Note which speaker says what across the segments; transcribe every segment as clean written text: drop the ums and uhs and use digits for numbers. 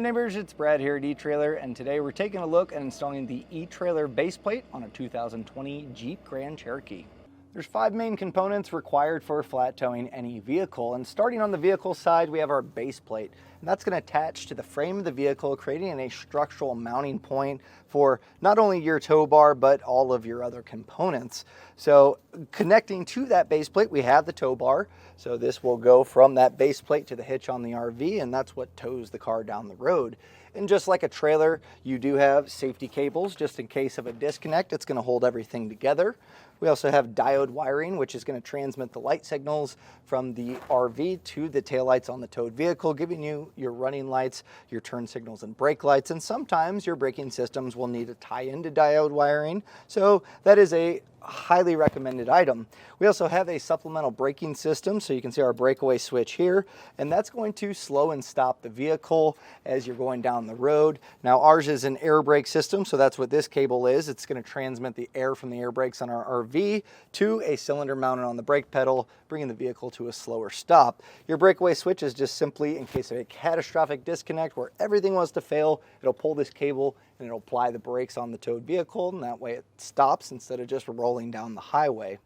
Speaker 1: neighbors, it's Brad here at eTrailer, and today we're taking a look at installing the eTrailer base plate on a 2020 Jeep Grand Cherokee. There's 5 main components required for flat towing any vehicle, and starting on the vehicle side we have our base plate, and that's going to attach to the frame of the vehicle, creating a structural mounting point for not only your tow bar but all of your other components. So connecting to that base plate we have the tow bar, so this will go from that base plate to the hitch on the RV, and that's what tows the car down the road. And just like a trailer, you do have safety cables just in case of a disconnect. It's going to hold everything together. We also have diode wiring, which is going to transmit the light signals from the RV to the taillights on the towed vehicle, giving you your running lights, your turn signals, and brake lights. And sometimes your braking systems will need to tie into diode wiring, so that is a highly recommended item. We also have a supplemental braking system, so you can see our breakaway switch here, and that's going to slow and stop the vehicle as you're going down the road. Now ours is an air brake system, so that's what this cable is. It's going to transmit the air from the air brakes on our RV to a cylinder mounted on the brake pedal, bringing the vehicle to a slower stop. Your breakaway switch is just simply in case of a catastrophic disconnect where everything was to fail, it'll pull this cable and it'll apply the brakes on the towed vehicle, and that way it stops instead of just rolling down the highway.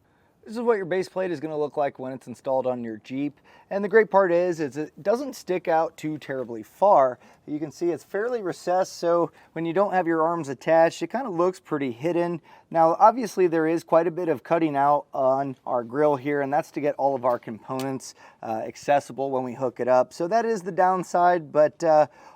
Speaker 1: This is what your base plate is going to look like when it's installed on your Jeep. And the great part is it doesn't stick out too terribly far. You can see it's fairly recessed, so when you don't have your arms attached, it kind of looks pretty hidden. Now, obviously there is quite a bit of cutting out on our grill here, and that's to get all of our components accessible when we hook it up. So that is the downside, but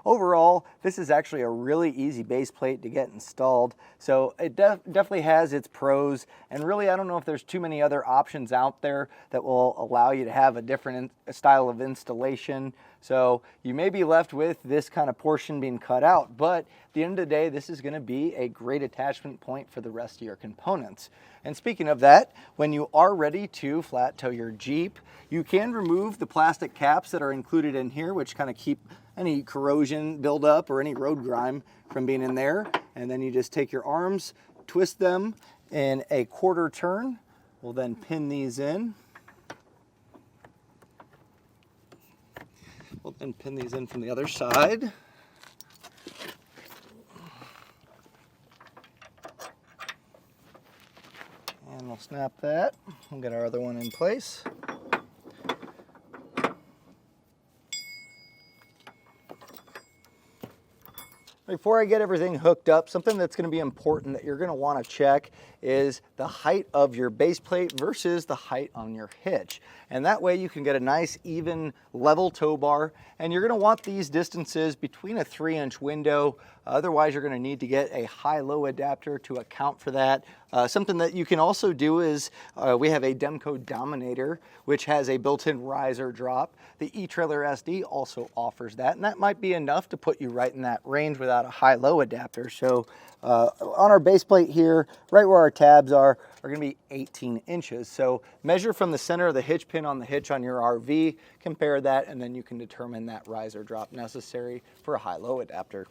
Speaker 1: overall, this is actually a really easy base plate to get installed. So it definitely has its pros, and really I don't know if there's too many other options out there that will allow you to have a different style of installation. So you may be left with this kind of portion being cut out, but at the end of the day, this is going to be a great attachment point for the rest of your components. And speaking of that, when you are ready to flat tow your Jeep, you can remove the plastic caps that are included in here, which kind of keep any corrosion buildup or any road grime from being in there. And then you just take your arms, twist them in a quarter turn. We'll then pin these in. We'll then pin these in from the other side. And we'll snap that. We'll get our other one in place. Before I get everything hooked up, something that's going to be important that you're going to want to check is the height of your base plate versus the height on your hitch. And that way you can get a nice, even, level tow bar. And you're going to want these distances between a 3-inch window. Otherwise, you're going to need to get a high-low adapter to account for that. Something that you can also do is we have a Demco Dominator, which has a built-in riser drop. The eTrailer SD also offers that, and that might be enough to put you right in that range without a high-low adapter. So on our base plate here, right where our tabs are going to be 18 inches. So measure from the center of the hitch pin on the hitch on your RV, compare that, and then you can determine that riser drop necessary for a high-low adapter.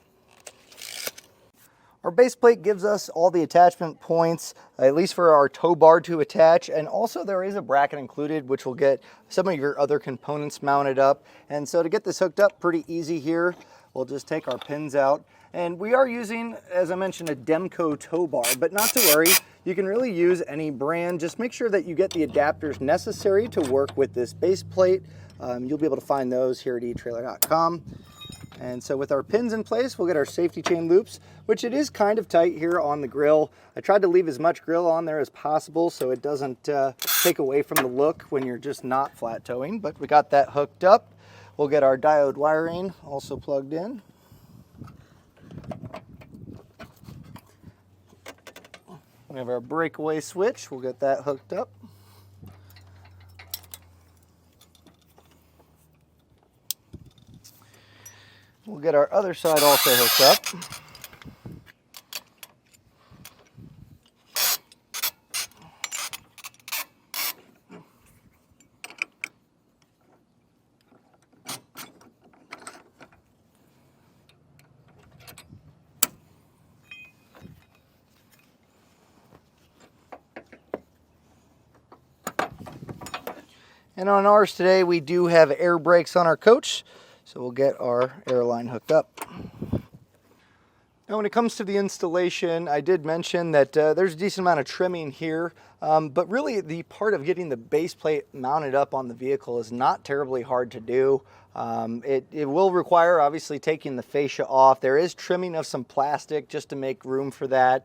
Speaker 1: Our base plate gives us all the attachment points, at least for our tow bar to attach, and also there is a bracket included which will get some of your other components mounted up. And so to get this hooked up, pretty easy here. We'll just take our pins out. And we are using, as I mentioned, a Demco tow bar, but not to worry, you can really use any brand. Just make sure that you get the adapters necessary to work with this base plate. You'll be able to find those here at etrailer.com. And so with our pins in place, we'll get our safety chain loops, which it is kind of tight here on the grill. I tried to leave as much grill on there as possible so it doesn't take away from the look when you're just not flat towing, but we got that hooked up. We'll get our diode wiring also plugged in. We have our breakaway switch. We'll get that hooked up. We'll get our other side also hooked up. And on ours today, we do have air brakes on our coach. So we'll get our airline hooked up. Now when it comes to the installation, I did mention that there's a decent amount of trimming here, but really the part of getting the base plate mounted up on the vehicle is not terribly hard to do. It will require obviously taking the fascia off. There is trimming of some plastic just to make room for that.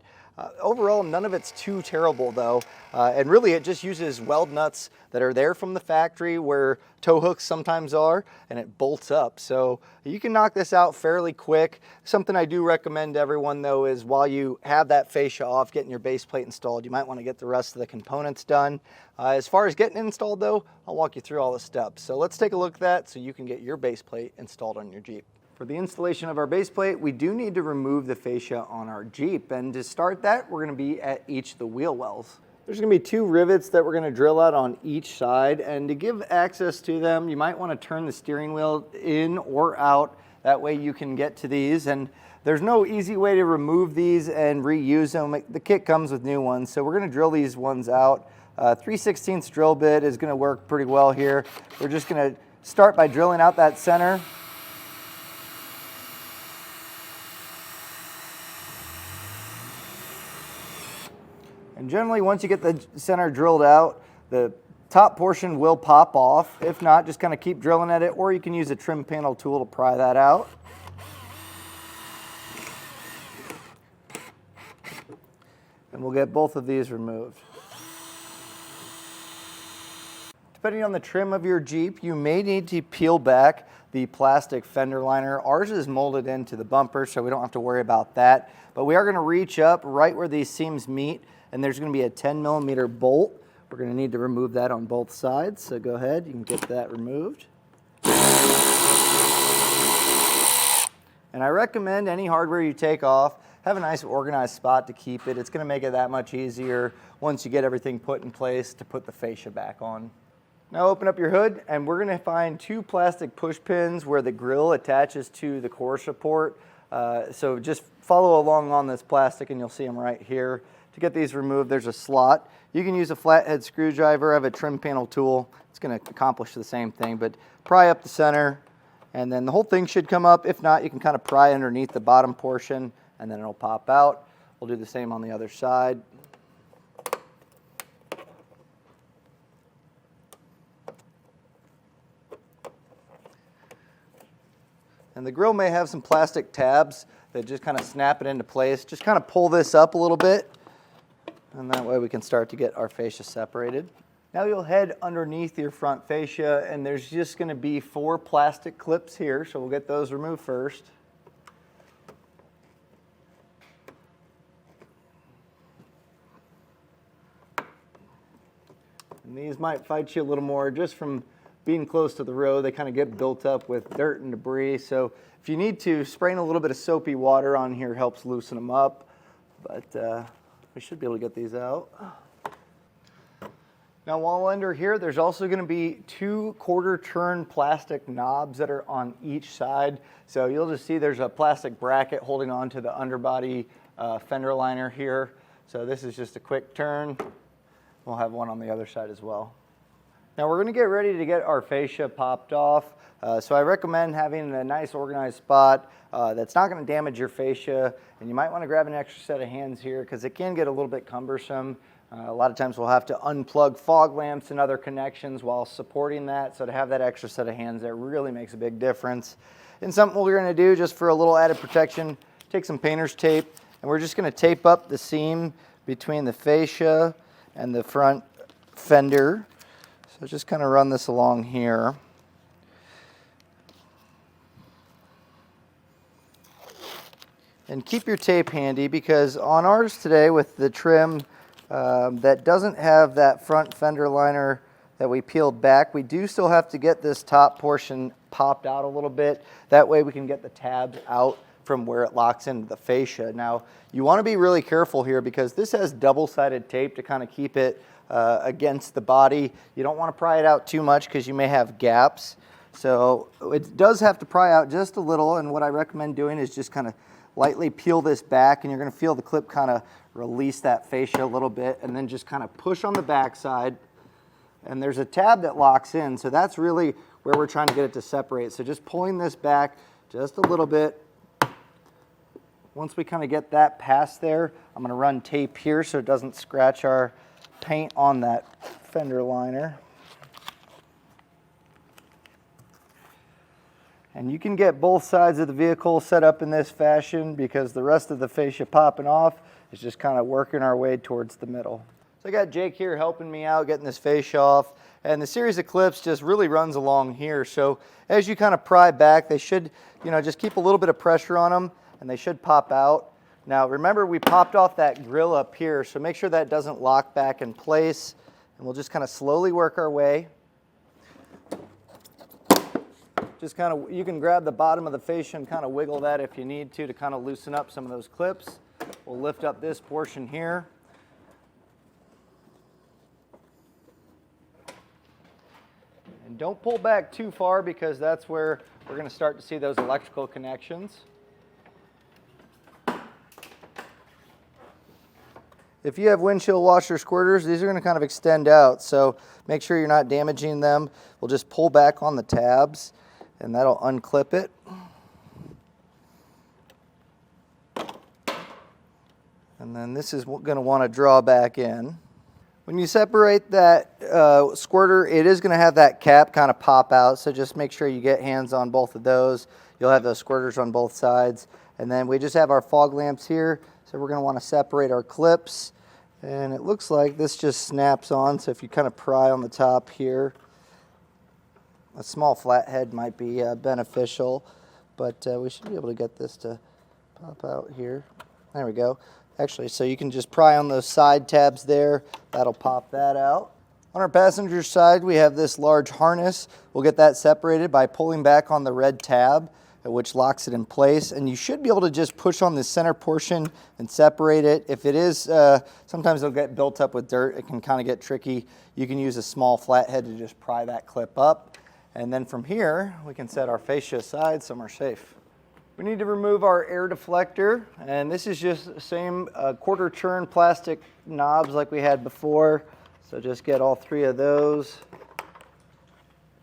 Speaker 1: Overall, none of it's too terrible though, and really it just uses weld nuts that are there from the factory where tow hooks sometimes are, and it bolts up. So you can knock this out fairly quick. Something I do recommend to everyone though is while you have that fascia off, getting your base plate installed, you might want to get the rest of the components done. As far as getting it installed though, I'll walk you through all the steps. So let's take a look at that so you can get your base plate installed on your Jeep. For the installation of our base plate, we do need to remove the fascia on our Jeep. And to start that, we're going to be at each of the wheel wells. There's going to be 2 rivets that we're going to drill out on each side. And to give access to them, you might want to turn the steering wheel in or out. That way you can get to these. And there's no easy way to remove these and reuse them. The kit comes with new ones. So we're going to drill these ones out. 3/16 drill bit is going to work pretty well here. We're just going to start by drilling out that center. And generally, once you get the center drilled out, the top portion will pop off. If not, just kind of keep drilling at it, or you can use a trim panel tool to pry that out. And we'll get both of these removed. Depending on the trim of your Jeep, you may need to peel back the plastic fender liner. Ours is molded into the bumper, so we don't have to worry about that. But we are going to reach up right where these seams meet, and there's going to be a 10mm bolt. We're going to need to remove that on both sides, so go ahead, you can get that removed. And I recommend any hardware you take off, have a nice organized spot to keep it. It's going to make it that much easier once you get everything put in place to put the fascia back on. Now open up your hood, and we're going to find 2 plastic push pins where the grill attaches to the core support. So just follow along on this plastic and you'll see them right here. To get these removed, there's a slot. You can use a flathead screwdriver. I have a trim panel tool. It's going to accomplish the same thing, but pry up the center and then the whole thing should come up. If not, you can kind of pry underneath the bottom portion and then it'll pop out. We'll do the same on the other side. And the grill may have some plastic tabs that just kind of snap it into place. Just kind of pull this up a little bit, and that way we can start to get our fascia separated. Now you'll head underneath your front fascia, and there's just going to be 4 plastic clips here, so we'll get those removed first. And these might fight you a little more just from being close to the road. They kind of get built up with dirt and debris, so if you need to, spraying a little bit of soapy water on here helps loosen them up, but we should be able to get these out. Now while under here, there's also going to be 2 quarter-turn plastic knobs that are on each side. So you'll just see there's a plastic bracket holding on to the underbody fender liner here. So this is just a quick turn. We'll have one on the other side as well. Now we're going to get ready to get our fascia popped off. So I recommend having a nice organized spot that's not going to damage your fascia. And you might want to grab an extra set of hands here because it can get a little bit cumbersome. A lot of times we'll have to unplug fog lamps and other connections while supporting that. So to have that extra set of hands there really makes a big difference. And something we're going to do just for a little added protection, take some painter's tape and we're just going to tape up the seam between the fascia and the front fender. So just kind of run this along here. And keep your tape handy because on ours today with the trim that doesn't have that front fender liner that we peeled back, we do still have to get this top portion popped out a little bit. That way we can get the tabs out from where it locks into the fascia. Now you want to be really careful here because this has double-sided tape to kind of keep it against the body. You don't want to pry it out too much because you may have gaps. So it does have to pry out just a little, and what I recommend doing is just kind of lightly peel this back, and you're going to feel the clip kind of release that fascia a little bit, and then just kind of push on the back side. And there's a tab that locks in, so that's really where we're trying to get it to separate. So just pulling this back just a little bit. Once we kind of get that past there, I'm going to run tape here so it doesn't scratch our paint on that fender liner. And you can get both sides of the vehicle set up in this fashion because the rest of the fascia popping off is just kind of working our way towards the middle. So I got Jake here helping me out getting this fascia off, and the series of clips just really runs along here. So as you kind of pry back, they should, just keep a little bit of pressure on them and they should pop out. Now remember, we popped off that grill up here, so make sure that doesn't lock back in place, and we'll just kind of slowly work our way. Just kind of, you can grab the bottom of the fascia and kind of wiggle that if you need to kind of loosen up some of those clips. We'll lift up this portion here. And don't pull back too far because that's where we're going to start to see those electrical connections. If you have windshield washer squirters, these are going to kind of extend out, so make sure you're not damaging them. We'll just pull back on the tabs and that'll unclip it. And then this is going to want to draw back in. When you separate that squirter, it is going to have that cap kind of pop out, so just make sure you get hands on both of those. You'll have those squirters on both sides. And then we just have our fog lamps here, so we're going to want to separate our clips. And it looks like this just snaps on, so if you kind of pry on the top here, a small flathead might be beneficial, but we should be able to get this to pop out here. There we go. Actually, so you can just pry on those side tabs there. That'll pop that out. On our passenger side, we have this large harness. We'll get that separated by pulling back on the red tab, which locks it in place. And you should be able to just push on the center portion and separate it. If it is, sometimes it'll get built up with dirt. It can kind of get tricky. You can use a small flathead to just pry that clip up. And then from here, we can set our fascia aside somewhere safe. We need to remove our air deflector, and this is just the same quarter turn plastic knobs like we had before. So just get all three of those.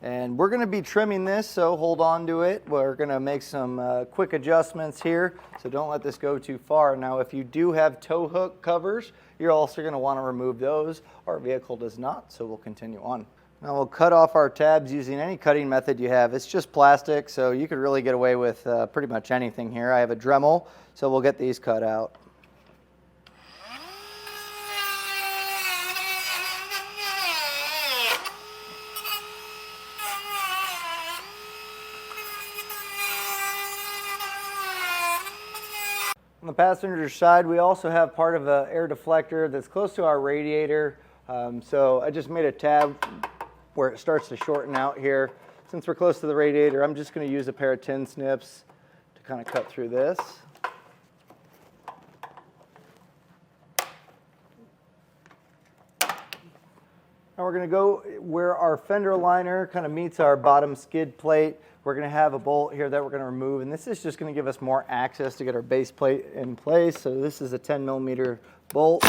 Speaker 1: And we're going to be trimming this, so hold on to it. We're going to make some quick adjustments here, so don't let this go too far. Now, if you do have tow hook covers, you're also going to want to remove those. Our vehicle does not, so we'll continue on. Now we'll cut off our tabs using any cutting method you have. It's just plastic, so you could really get away with pretty much anything here. I have a Dremel, so we'll get these cut out. On the passenger side, we also have part of an air deflector that's close to our radiator. So I just made a tab where it starts to shorten out here. Since we're close to the radiator, I'm just going to use a pair of tin snips to kind of cut through this. Now we're going to go where our fender liner kind of meets our bottom skid plate. We're going to have a bolt here that we're going to remove, and this is just going to give us more access to get our base plate in place. So this is a 10mm bolt.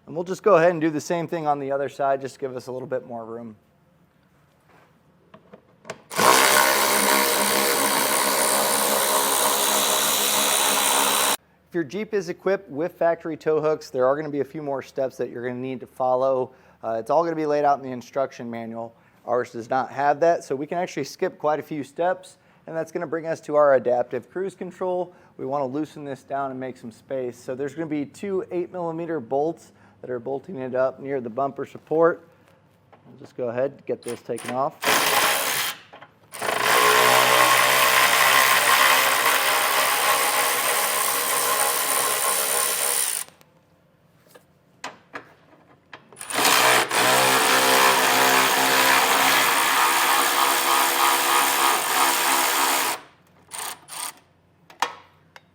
Speaker 1: And we'll just go ahead and do the same thing on the other side, just to give us a little bit more room. If your Jeep is equipped with factory tow hooks, there are going to be a few more steps that you're going to need to follow. It's all going to be laid out in the instruction manual. Ours does not have that, so we can actually skip quite a few steps, and that's going to bring us to our adaptive cruise control. We want to loosen this down and make some space. So there's going to be two 8mm bolts that are bolting it up near the bumper support. I'll just go ahead and get this taken off.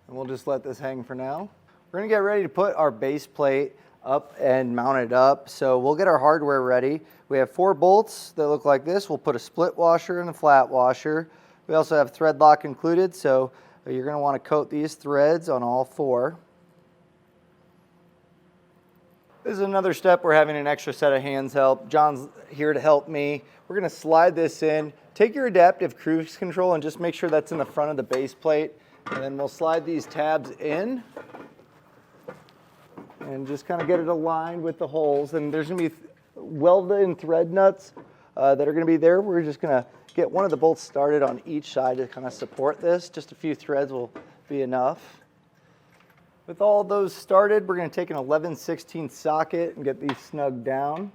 Speaker 1: And we'll just let this hang for now. We're going to get ready to put our base plate up and mount it up. So we'll get our hardware ready. We have 4 bolts that look like this. We'll put a split washer and a flat washer. We also have thread lock included, so you're going to want to coat these threads on all 4. This is another step we're having an extra set of hands help. John's here to help me. We're gonna slide this in. Take your adaptive cruise control and just make sure that's in the front of the base plate. And then we'll slide these tabs in and just kind of get it aligned with the holes. And there's gonna be welded in thread nuts that are gonna be there. We're just gonna get one of the bolts started on each side to kind of support this. Just a few threads will be enough. With all those started, we're going to take an 11/16 socket and get these snugged down.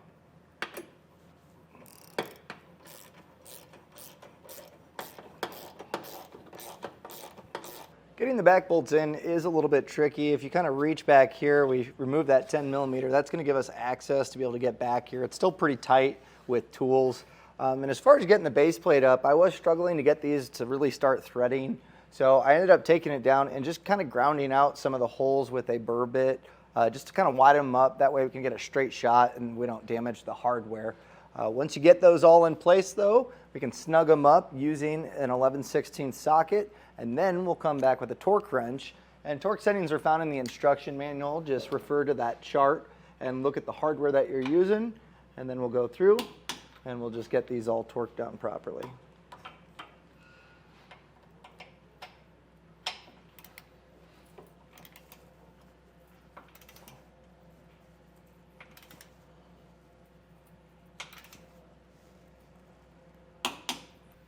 Speaker 1: Getting the back bolts in is a little bit tricky. If you kind of reach back here, we remove that 10mm. That's going to give us access to be able to get back here. It's still pretty tight with tools. And as far as getting the base plate up, I was struggling to get these to really start threading. So I ended up taking it down and just kind of grounding out some of the holes with a burr bit, just to kind of widen them up. That way we can get a straight shot and we don't damage the hardware. Once you get those all in place though, we can snug them up using an 11/16 socket, and then we'll come back with a torque wrench. And torque settings are found in the instruction manual. Just refer to that chart and look at the hardware that you're using, and then we'll go through and we'll just get these all torqued down properly.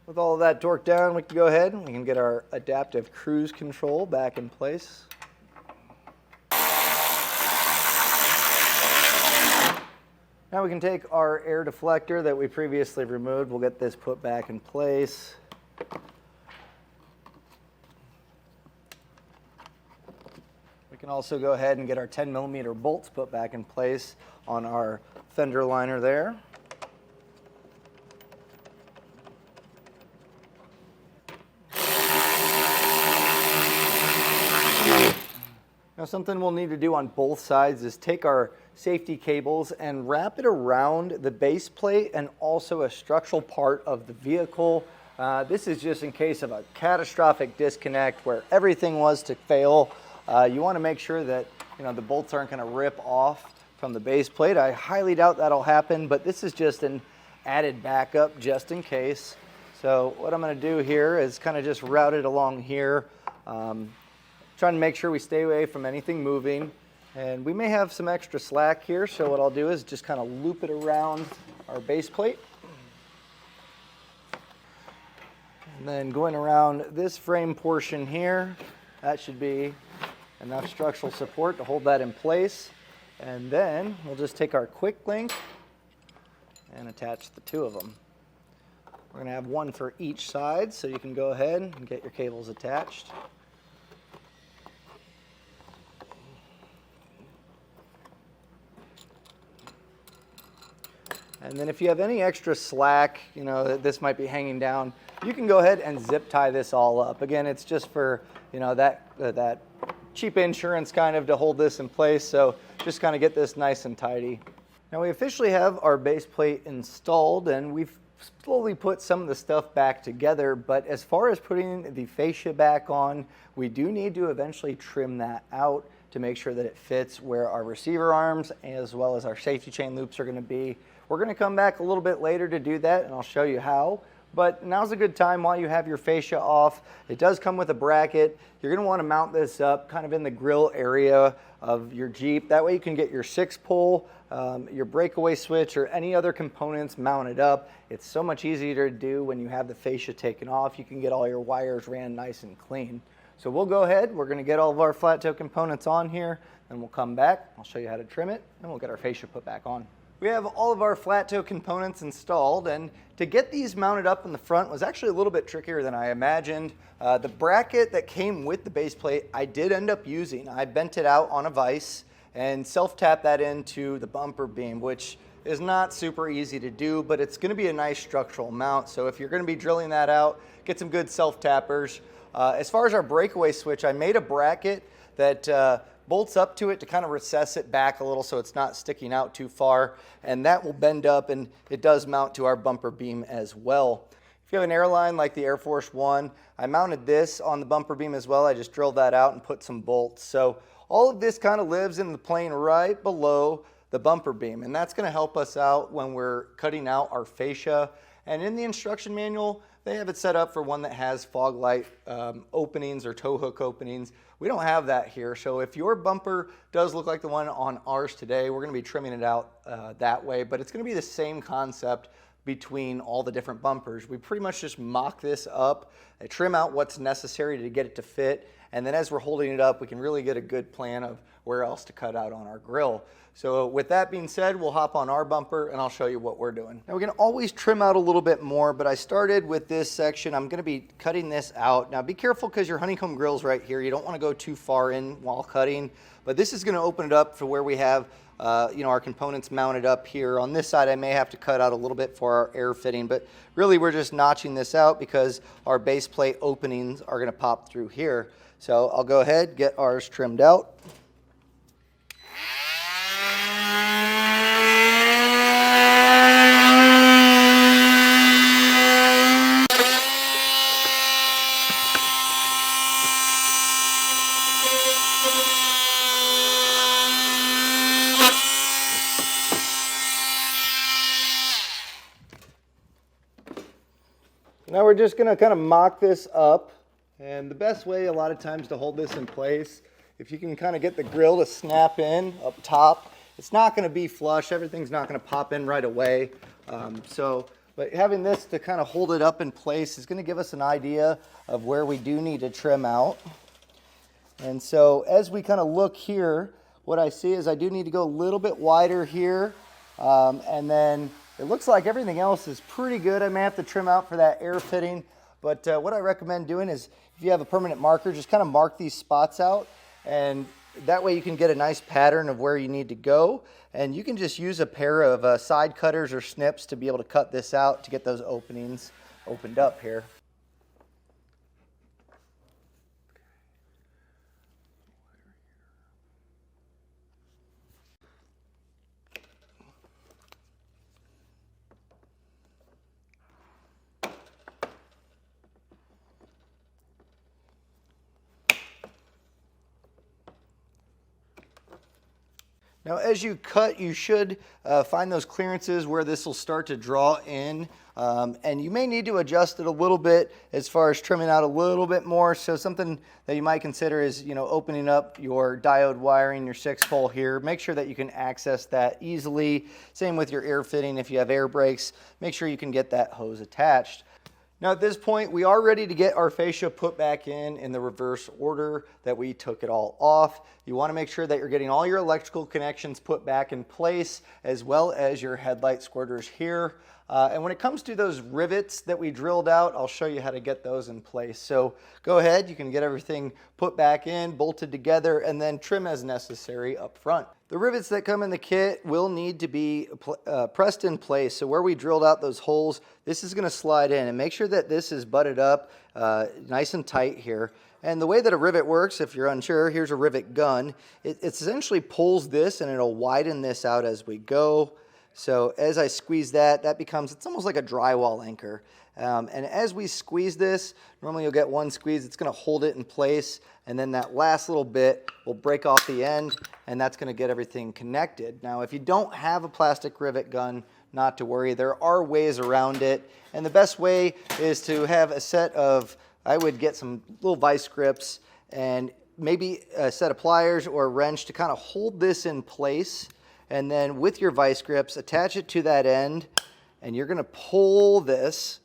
Speaker 1: With all of that torqued down, we can go ahead and we can get our adaptive cruise control back in place. Now we can take our air deflector that we previously removed. We'll get this put back in place. We can also go ahead and get our 10mm bolts put back in place on our fender liner there. Now something we'll need to do on both sides is take our safety cables and wrap it around the base plate and also a structural part of the vehicle. This is just in case of a catastrophic disconnect where everything was to fail. You want to make sure that the bolts aren't going to rip off from the base plate. I highly doubt that'll happen, but this is just an added backup just in case. So what I'm going to do here is kind of just route it along here. Trying to make sure we stay away from anything moving. And we may have some extra slack here, so what I'll do is just kind of loop it around our base plate. And then going around this frame portion here, that should be enough structural support to hold that in place. And then we'll just take our quick link and attach the two of them. We're going to have one for each side, so you can go ahead and get your cables attached. And then if you have any extra slack, that this might be hanging down, you can go ahead and zip tie this all up. Again, it's just for, that cheap insurance kind of to hold this in place. So just kind of get this nice and tidy. Now we officially have our base plate installed, and we've slowly put some of the stuff back together. But as far as putting the fascia back on, we do need to eventually trim that out to make sure that it fits where our receiver arms as well as our safety chain loops are going to be. We're going to come back a little bit later to do that, and I'll show you how. But now's a good time while you have your fascia off. It does come with a bracket. You're going to want to mount this up kind of in the grill area of your Jeep. That way you can get your 6-pole, your breakaway switch, or any other components mounted up. It's so much easier to do when you have the fascia taken off. You can get all your wires ran nice and clean. So we'll go ahead. We're going to get all of our flat toe components on here, and we'll come back. I'll show you how to trim it, and we'll get our fascia put back on. We have all of our flat toe components installed, and to get these mounted up in the front was actually a little bit trickier than I imagined. The bracket that came with the base plate I did end up using. I bent it out on a vise and self-tapped that into the bumper beam, which is not super easy to do, but it's going to be a nice structural mount. So if you're going to be drilling that out, get some good self-tappers. As far as our breakaway switch, I made a bracket that bolts up to it to kind of recess it back a little so it's not sticking out too far, and that will bend up, and it does mount to our bumper beam as well. If you have an airline like the Air Force One, I mounted this on the bumper beam as well. I just drilled that out and put some bolts. So all of this kind of lives in the plane right below the bumper beam, and that's going to help us out when we're cutting out our fascia. And in the instruction manual, they have it set up for one that has fog light openings or tow hook openings. We don't have that here, so if your bumper does look like the one on ours today, we're going to be trimming it out that way, but it's going to be the same concept between all the different bumpers. We pretty much just mock this up, trim out what's necessary to get it to fit, and then as we're holding it up, we can really get a good plan of where else to cut out on our grill. So with that being said, we'll hop on our bumper and I'll show you what we're doing. Now we can always trim out a little bit more, but I started with this section. I'm going to be cutting this out. Now be careful because your honeycomb grill's right here. You don't want to go too far in while cutting, but this is going to open it up for where we have our components mounted up here. On this side, I may have to cut out a little bit for our air fitting, but really we're just notching this out because our base plate openings are going to pop through here. So I'll go ahead, get ours trimmed out. Now we're just going to kind of mock this up, and the best way a lot of times to hold this in place, if you can kind of get the grill to snap in up top, it's not going to be flush, everything's not going to pop in right away. But having this to kind of hold it up in place is going to give us an idea of where we do need to trim out. And so as we kind of look here, what I see is I do need to go a little bit wider here, and then it looks like everything else is pretty good. I may have to trim out for that air fitting, but what I recommend doing is if you have a permanent marker, just kind of mark these spots out, and that way you can get a nice pattern of where you need to go, and you can just use a pair of side cutters or snips to be able to cut this out to get those openings opened up here. Now as you cut, you should find those clearances where this will start to draw in, and you may need to adjust it a little bit as far as trimming out a little bit more. So something that you might consider is, opening up your diode wiring, your 6-pole here. Make sure that you can access that easily. Same with your air fitting. If you have air brakes, make sure you can get that hose attached. Now at this point, we are ready to get our fascia put back in the reverse order that we took it all off. You want to make sure that you're getting all your electrical connections put back in place, as well as your headlight squirters here. And when it comes to those rivets that we drilled out, I'll show you how to get those in place. So go ahead, you can get everything put back in, bolted together, and then trim as necessary up front. The rivets that come in the kit will need to be pressed in place. So where we drilled out those holes, this is going to slide in, and make sure that this is butted up nice and tight here. And the way that a rivet works, if you're unsure, here's a rivet gun. It essentially pulls this and it'll widen this out as we go. So as I squeeze that, it's almost like a drywall anchor. And as we squeeze this, normally you'll get one squeeze, it's going to hold it in place, and then that last little bit will break off the end, and that's going to get everything connected. Now if you don't have a plastic rivet gun, not to worry, there are ways around it, and the best way is to have a set of, I would get some little vice grips and maybe a set of pliers or a wrench to kind of hold this in place. And then with your vice grips, attach it to that end, and you're going to pull this.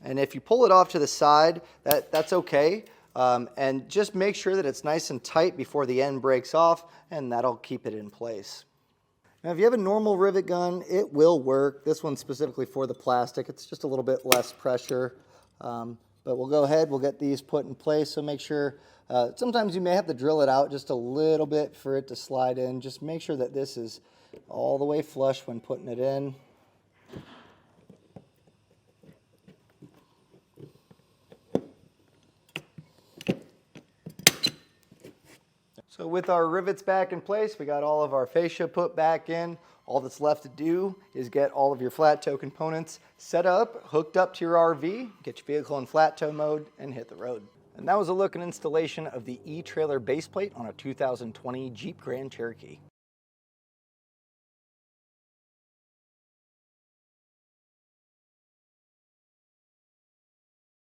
Speaker 1: And if you pull it off to the side, that's okay. And just make sure that it's nice and tight before the end breaks off, and that'll keep it in place. Now if you have a normal rivet gun, it will work. This one's specifically for the plastic. It's just a little bit less pressure. But we'll go ahead, we'll get these put in place, so make sure, sometimes you may have to drill it out just a little bit for it to slide in. Just make sure that this is all the way flush when putting it in. So with our rivets back in place, we got all of our fascia put back in. All that's left to do is get all of your flat tow components set up, hooked up to your RV, get your vehicle in flat tow mode, and hit the road. And that was a look and installation of the eTrailer base plate on a 2020 Jeep Grand Cherokee.